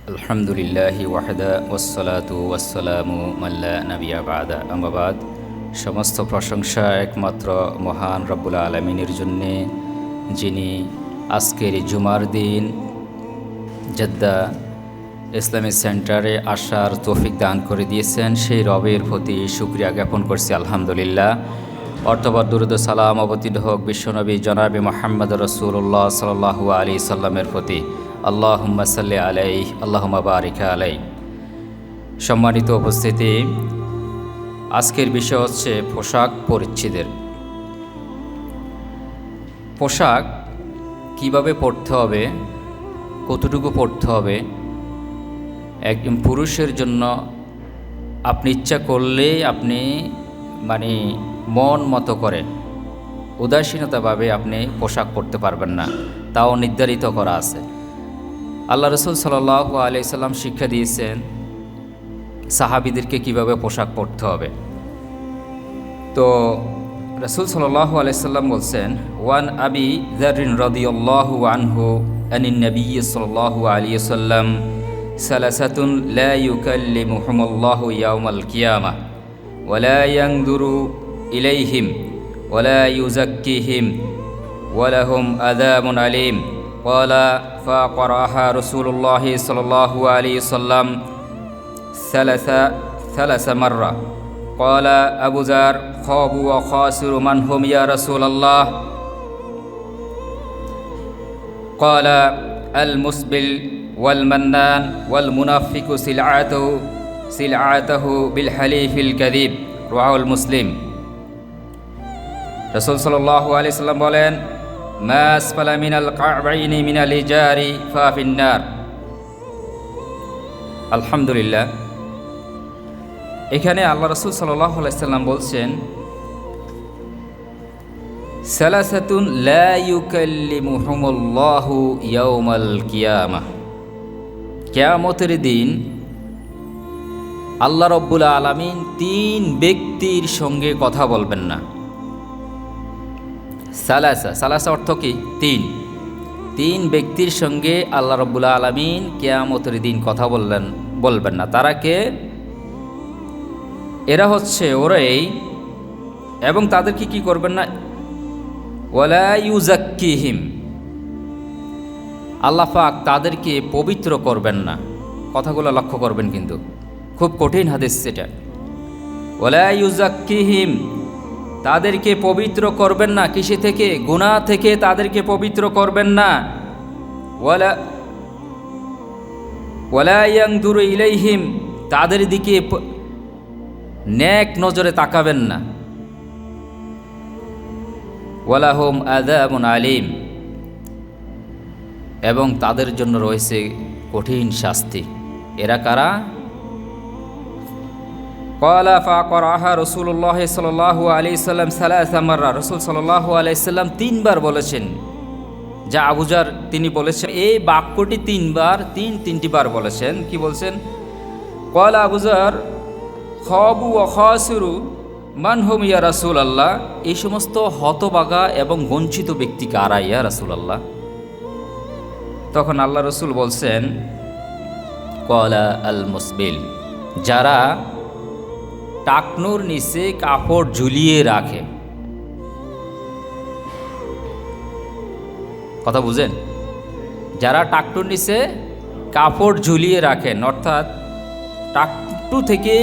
আলহামদুলিল্লাহি ওয়াহদা ওয়াসসালাতু ওয়াসসালামু আলা নাবিয়্যা বা'দা আম্মা বা'দ। সমস্ত প্রশংসা একমাত্র মহান রব্বুল আলামিনের জন্যে, যিনি আজকের জুমার দিন জেদ্দা ইসলামিক সেন্টারে আসার তৌফিক দান করে দিয়েছেন। সেই রবের প্রতি শুকরিয়া জ্ঞাপন করছি আলহামদুলিল্লাহ। অর্থবর দুরুদ সালাম অবতীর্ণ হোক বিশ্বনবী জনাবে মুহাম্মদ রাসূলুল্লাহ সাল্লাল্লাহু আলাইহি সাল্লামের প্রতি। আল্লাহুম্মা সাল্লি আলাইহি আল্লাহুম্মা বারিক আলাইহি। সম্মানিত উপস্থিতি, আজকের বিষয় হচ্ছে পোশাক পরিচ্ছদের। পোশাক কিভাবে পরতে হবে, কতটুকু পরতে হবে। একজন পুরুষের জন্য আপনি ইচ্ছা করলেই আপনি মন মতো করে উদাসীনতাভাবে আপনি পোশাক পরতে পারবেন না, তাও নির্ধারিত করা আছে। আল্লাহ রসুল সাল্লাল্লাহু আলাইহি সাল্লাম শিক্ষা দিয়েছেন সাহাবীদেরকে কিভাবে পোশাক পরতে হবে। তো রসুল সাল্লাল্লাহু আলাইহি সাল্লাম বলছেন, ওয়ান আবি যাররিন রাদিয়াল্লাহু আনহু আনিন নবী সাল্লাল্লাহু আলাইহি সাল্লাম সালাসাতুন লা ইউকাল্লিমুহুমুল্লাহু ইয়াওমাল কিয়ামাহ ওয়া লা ইয়ানদুরু ইলাইহিম ওয়া লা ইউযাক্কিহিম ওয়া লাহুম আযাবুন আলীম। ক্বালা ফাকারাহা রাসূলুল্লাহ সাল্লাল্লাহু আলাইহি ওয়াসাল্লাম সালাসা মাররা। ক্বালা আবু যার খাবু ওয়া খাসিরু মান হুম ইয়া রাসূলুল্লাহ? ক্বালা আল মুসবিল ওয়াল মান্নান ওয়াল মুনাফিকু সিলআতাহু বিল হালিফিল কাযিব। রাওয়াহুল মুসলিম। রাসূল সাল্লাল্লাহু আলাইহি সাল্লাম বলেন, মা আসফালা মিনাল কা'বাইনি মিনাল ইজারি ফা ফিন্নার। আলহামদুলিল্লাহ। এখানে আল্লাহ রাসূল সাল্লাল্লাহু আলাইহি সাল্লাম বলছেন, সালাসাতুন লা ইউকাল্লিমুহুমুল্লাহু ইয়াওমাল কিয়ামাহ। কিয়ামতের দিন আল্লাহ রব্বুল আলামিন তিন ব্যক্তির সঙ্গে কথা বলবেন না। সালাসা অর্থ কি? তিন ব্যক্তির সঙ্গে আল্লাহ রব্বুল আলামিন কিয়ামতের দিন কথা বলবেন না। তারা কে? এরা হচ্ছে ওরাই, এবং তাদেরকে কি করবেন না? ওয়ালা ইউযাক্কিহিম, আল্লাহ পাক তাদেরকে পবিত্র করবেন না। কথাগুলো লক্ষ্য করবেন, কিন্তু খুব কঠিন হাদিস সেটা। ওয়ালা ইউযাক্কিহিম, তাদেরকে পবিত্র করবেন না। কিসে থেকে? গুনাহ থেকে তাদেরকে পবিত্র করবেন না। ওয়ালা ইয়ানদুরু ইলাইহিম, তাদের দিকে নেক নজরে তাকাবেন না। ওয়ালাহুম আযাবুন আলীম, এবং তাদের জন্য রয়েছে কঠিন শাস্তি। এরা কারা? ক্বালা ফাকারাহা রাসূলুল্লাহ সাল্লাল্লাহু আলাইহি সাল্লাম সালাসা মাররা। রাসূল সাল্লাল্লাহু আলাইহি সাল্লাম তিনবার বলেছেন। যা আবু যার তিনি বলেছেন এই বাক্যটি তিনটি বার বলেছেন। কি বলছেন? ক্বালা আবু যার খাবু ওয়া খাসিরু মান হুম ইয়া রাসূলুল্লাহ। এই সমস্ত হতভাগা এবং বঞ্চিত ব্যক্তি কারা ইয়া রাসূলুল্লাহ? তখন আল্লাহ রসুল বলছেন, ক্বালা আল মুসবিল, যারা টাকনুর নিচে কাপড় ঝুলিয়ে রাখে। কথা বুঝেন? যারা টাকনুর নিচে কাপড় ঝুলিয়ে রাখেন, অর্থাৎ টাকটু থেকে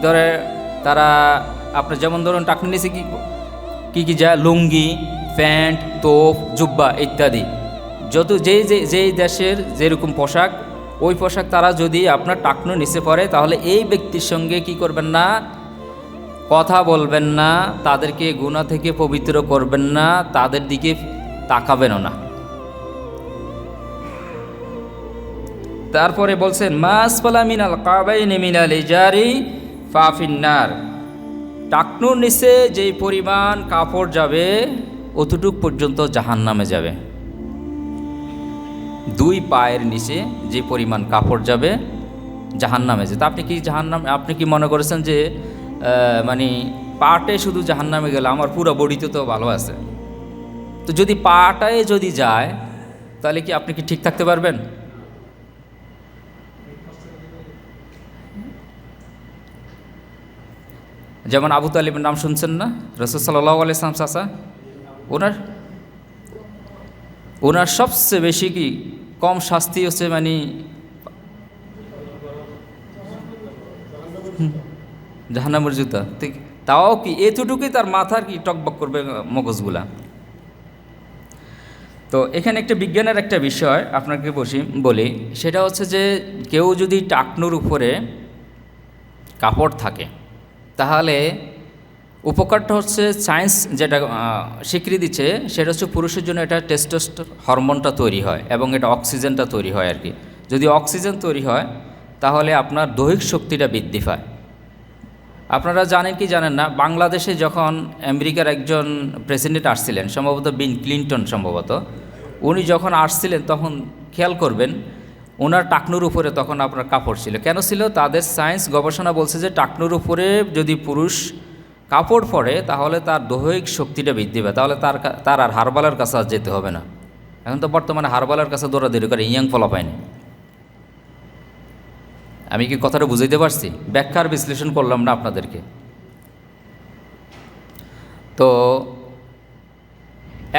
ধরে তারা, আপনার যেমন ধরুন টাকনুর নিচে কি যায়, লুঙ্গি, প্যান্ট, তোপ, জুব্বা ইত্যাদি, যত যেই দেশের যেরকম পোশাক, ওই পোশাক তারা যদি আপনার টাকনুর নিচে পড়ে, তাহলে এই ব্যক্তির সঙ্গে কি করবেন না? কথা বলবেন না, তাদেরকে গুনাহ থেকে পবিত্র করবেন না, তাদের দিকে তাকাবেনও না। তারপরে বলছেন, মা আসফালা মিনাল কা'বাইনি মিনাল ইজারি ফা ফিন্নার। টাকনুর নিচে যেই পরিমাণ কাপড় যাবে অতটুক পর্যন্ত জাহান্নামে যাবে। দুই পায়ের নিচে যে পরিমাণ কাপড় যাবে জাহান্নামে যেতে। আপনি কি মনে করেছেন যে পাটে শুধু জাহান্নামে গেলে আমার পুরো বডিতে তো ভালো আছে? তো যদি পাটায় যদি যায়, তাহলে কি আপনি কি ঠিক থাকতে পারবেন? যেমন আবু তালিবের নাম শুনছেন না, রাসূল সাল্লাল্লাহু আলাইহি ওয়াসাল্লাম চাচা, ওনার ওনার সবচেয়ে বেশি কি কম শাস্তি হচ্ছে মানে জাহান্নামের জুতা, ঠিক তাও কি এতটুকুই তার মাথার কি টকবক করবে মগজগুলা। তো এখানে একটা বিজ্ঞানের একটা বিষয় আপনাকে বলি, সেটা হচ্ছে যে কেউ যদি টাকনুর উপরে কাপড় থাকে তাহলে উপকারটা হচ্ছে সায়েন্স যেটা স্বীকৃতি দিচ্ছে সেটা হচ্ছে পুরুষের জন্য এটা টেস্টোস্টেরন হরমোনটা তৈরি হয় এবং এটা অক্সিজেনটা তৈরি হয় আর কি। যদি অক্সিজেন তৈরি হয় তাহলে আপনার দৈহিক শক্তিটা বৃদ্ধি পায়। আপনারা জানেন কি জানেন না, বাংলাদেশে যখন আমেরিকার একজন প্রেসিডেন্ট আসছিলেন, সম্ভবত বিল ক্লিন্টন সম্ভবত, উনি যখন আসছিলেন তখন খেয়াল করবেন ওনার টাকনুর উপরে তখন আপনার কাপড় ছিল। কেন ছিল? তাদের সায়েন্স গবেষণা বলছে যে টাকনুর উপরে যদি পুরুষ কাপড় পরে তাহলে তার দৈহিক শক্তিটা বৃদ্ধি পায়, তাহলে তার আর হারবালার কাছে আর যেতে হবে না। এখন তো বর্তমানে হারবালার কাছে দৌড়াদৌড়ি করে ইয়াং ফলা পায়নি। আমি কি কথাটা বুঝাইতে পারছি? ব্যাখ্যার বিশ্লেষণ করলাম না আপনাদেরকে। তো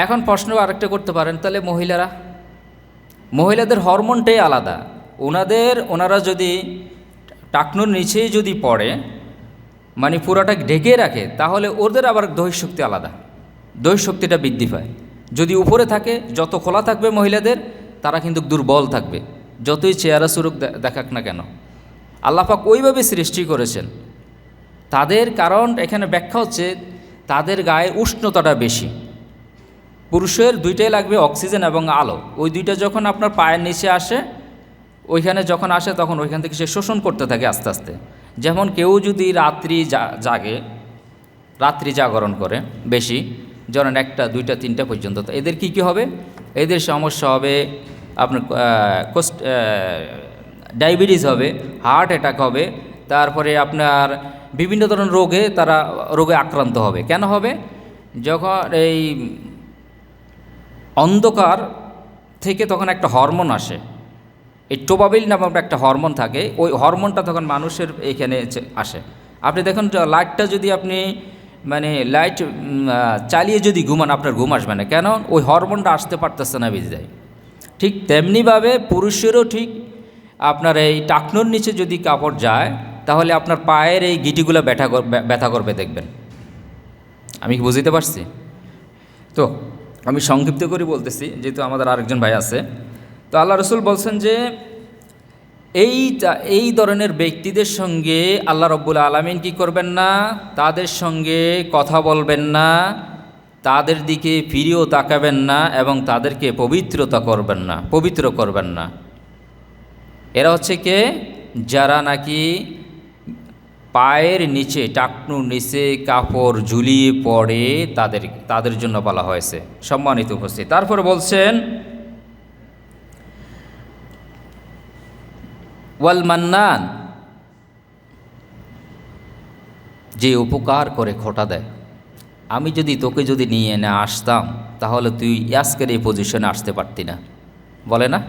এখন প্রশ্ন আরেকটা করতে পারেন, তাহলে মহিলাদের হরমোনটাই আলাদা, ওনারা যদি টাকনুর নিচেই যদি পড়ে মানে পুরাটা ঢেকে রাখে তাহলে ওদের আবার দৈহিক শক্তি আলাদা, দৈহিক শক্তিটা বৃদ্ধি পায়। যদি উপরে থাকে, যত খোলা থাকবে মহিলাদের, তারা কিন্তু দুর্বল থাকবে, যতই চেহারা সুরুক দেখাক না কেন। আল্লাহ পাক ওইভাবে সৃষ্টি করেছেন তাদের, কারণ এখানে ব্যাখ্যা হচ্ছে তাদের গায়ের উষ্ণতাটা বেশি। পুরুষের দুইটাই লাগবে, অক্সিজেন এবং আলো। ওই দুইটা যখন আপনার পায়ের নিচে আসে, ওইখানে যখন আসে তখন ওইখান থেকে সে শোষণ করতে থাকে আস্তে আস্তে। যেমন কেউ যদি রাত্রি জাগরণ করে বেশি, যেমন 1টা 2টা 3টা পর্যন্ত, তো এদের কি হবে? এদের সমস্যা হবে, আপনার ডায়াবেটিস হবে, হার্ট অ্যাটাক হবে, তারপরে আপনার বিভিন্ন ধরনের রোগে আক্রান্ত হবে। কেন হবে? যখন এই অন্ধকার থেকে তখন একটা হরমোন আসে, এই টোবাবিল নামক একটা হরমোন থাকে, ওই হরমোনটা তখন মানুষের এখানে আসে। আপনি দেখুন লাইটটা যদি আপনি মানে লাইট চালিয়ে যদি ঘুমান, আপনার ঘুম আসবে না। কেন? ওই হরমোনটা আসতে পারতেছে না বিধায়। ঠিক তেমনিভাবে পুরুষেরও ঠিক আপনার এই টাকনুর নিচে যদি কাপড় যায় তাহলে আপনার পায়ের এই গিটিগুলো ব্যথা করবে দেখবেন। আমি কি বুঝতে পারছি? তো আমি সংক্ষিপ্ত করে বলতেছি, যেহেতু আমাদের আরেকজন ভাই আছে। তো আল্লাহ রসুল বলছেন যে এই ধরনের ব্যক্তিদের সঙ্গে আল্লাহ রব্বুল আলামিন কি করবেন না? তাদের সঙ্গে কথা বলবেন না, তাদের দিকে ফিরেও তাকাবেন না এবং তাদেরকে পবিত্র করবেন না। এরা হচ্ছে কে? যারা নাকি পায়ের নিচে, টাকনুর নিচে কাপড় ঝুলিয়ে পড়ে, তাদের জন্য বলা হয়েছে। সম্মানিত উপস্থিত, তারপরে বলছেন ওয়াল মান্নান, যে উপকার করে খোটা দেয়। আমি তোকে যদি নিয়ে না আসতাম তাহলে তুই আজকের এই পজিশনে আসতে পারতি না, বলে না?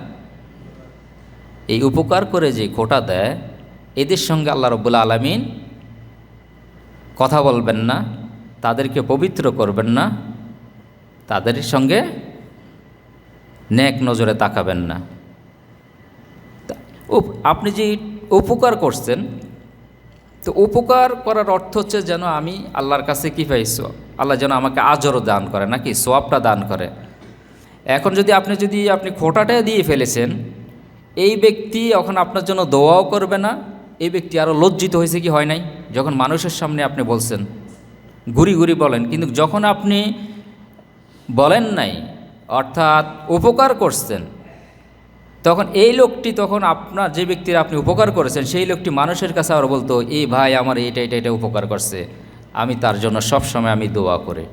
এই উপকার করে যে খোটা দেয়, এদের সঙ্গে আল্লাহ রাব্বুল আলামিন কথা বলবেন না, তাদেরকে পবিত্র করবেন না, তাদের সঙ্গে নেক নজরে তাকাবেন না। আপনি যে উপকার করছেন, তো উপকার করার অর্থ হচ্ছে যেন আমি আল্লাহর কাছে কি পাইছ, আল্লাহ যেন আমাকে আজরও দান করে, নাকি সোয়াবটা দান করে। এখন যদি আপনি খোটাটা দিয়ে ফেলেছেন, এই ব্যক্তি এখন আপনার জন্য দোয়াও করবে না। এই ব্যক্তি আরও লজ্জিত হয়েছে কি হয় নাই? যখন মানুষের সামনে আপনি বলছেন, ঘুরি ঘুরি বলেন, কিন্তু যখন আপনি বলেন নাই, অর্থাৎ উপকার করছেন, তখন এই লোকটি, তখন আপনার যে ব্যক্তির আপনি উপকার করেছেন সেই লোকটি মানুষের কাছে আবার বলতো, এই ভাই আমার এটা উপকার করছে, আমি তার জন্য সবসময় আমি দোয়া করি।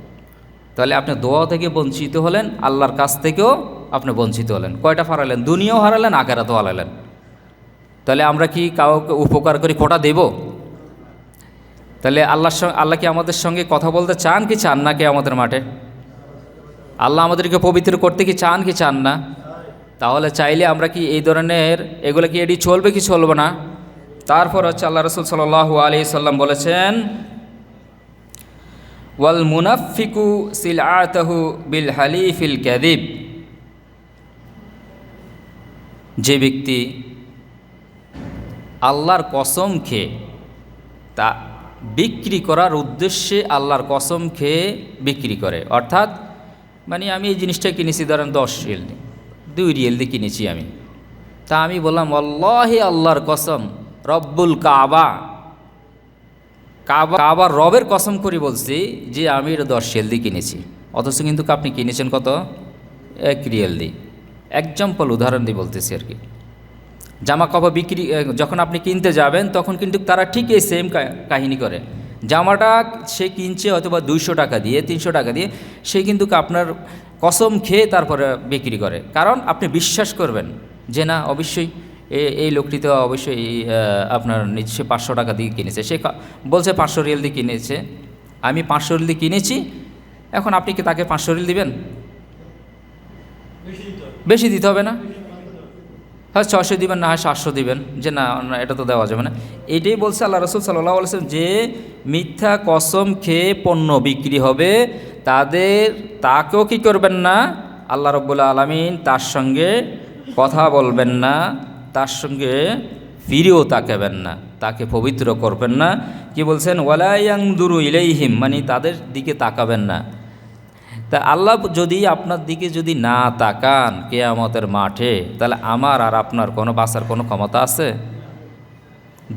তাহলে আপনি দোয়া থেকে বঞ্চিত হলেন, আল্লাহর কাছ থেকেও আপনি বঞ্চিত হলেন। কয়টা হারালেন? দুনিয়াও হারালেন, আখিরাতও হারালেন। তাহলে আমরা কি কাউকে উপকার করে খোটা দেব? তাহলে আল্লাহ কি আমাদের সঙ্গে কথা বলতে চান কি চান না? কে আমাদের মাঠে আল্লাহ আমাদেরকে পবিত্র করতে কি চান কি চান না? তাহলে চাইলে আমরা কি এই ধরনের এগুলো কি এটি চলবে কি চলবে না? তারপর হচ্ছে আল্লাহ রসুল সাল্লাল্লাহু আলাইহি সাল্লাম বলেছেন, ওয়াল মুনাফিকু সিলআতাহু বিল হালিফিল কাযিব, যে ব্যক্তি আল্লাহর কসম খেয়ে তা বিক্রি করার উদ্দেশ্যে আল্লাহর কসম খেয়ে বিক্রি করে, অর্থাৎ মানে আমি এই জিনিসটা কিনেছি ধরেন 10 রিয়াল দিয়ে, 2 রিয়াল দিয়ে কিনেছি আমি, তা আমি বললাম আল্লাহি আল্লাহর কসম রব্বুল কাবা, কাবার রবের কসম করে বলছি যে আমি এটা 10 রিয়াল দিয়ে কিনেছি, অথচ কিন্তু আপনি কিনেছেন কত? 1 রিয়াল দিয়ে। এক্সাম্পল উদাহরণ দিয়ে বলতেছি আর কি। জামা কাপড় বিক্রি যখন আপনি কিনতে যাবেন তখন কিন্তু তারা ঠিক এই সেম কাহিনী করে, জামাটা সে কিনছে অথবা 200 টাকা দিয়ে 300 টাকা দিয়ে, সে কিন্তু আপনার কসম খেয়ে তারপরে বিক্রি করে, কারণ আপনি বিশ্বাস করবেন যে না অবশ্যই এই লোকটি তো অবশ্যই আপনার নিচ্ছে 500 টাকা দিয়ে কিনেছে, সে বলছে 500 রিয়াল দিয়ে কিনেছে, আমি 500 রিয়াল দিয়ে কিনেছি, এখন আপনি কি তাকে 500 রিয়াল দিবেন? বেশি দিতে হবে না? হ্যাঁ 600 দিবেন, না হয় 700 দিবেন, যে না এটা তো দেওয়া যাবে না। এটাই বলছে আল্লাহ রসুল সাল্লাল্লাহু আলাইহি ওয়াসাল্লাম, যে মিথ্যা কসম খেয়ে পণ্য বিক্রি হবে তাকেও কি করবেন না, আল্লাহ রাব্বুল আলামিন তার সঙ্গে কথা বলবেন না, তার সঙ্গে ফিরেও তাকাবেন না, তাকে পবিত্র করবেন না। কি বলছেন? ওয়ালা ইয়ানদুরু ইলাইহিম, মানে তাদের দিকে তাকাবেন না। তা আল্লাহ যদি আপনার দিকে যদি না তাকান কিয়ামতের মাঠে, তাহলে আমার আর আপনার কোনো বাঁচার কোনো ক্ষমতা আছে?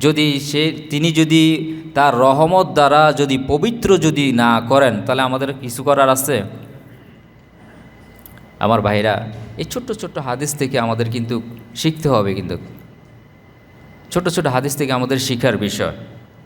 যদি তিনি যদি তার রহমত দ্বারা যদি পবিত্র যদি না করেন, তাহলে আমাদের কিছু করার আছে? আমার ভাইরা, এই ছোট্ট ছোট্ট হাদিস থেকে আমাদের কিন্তু শিখতে হবে, কিন্তু ছোট ছোট হাদিস থেকে আমাদের শিখার বিষয়।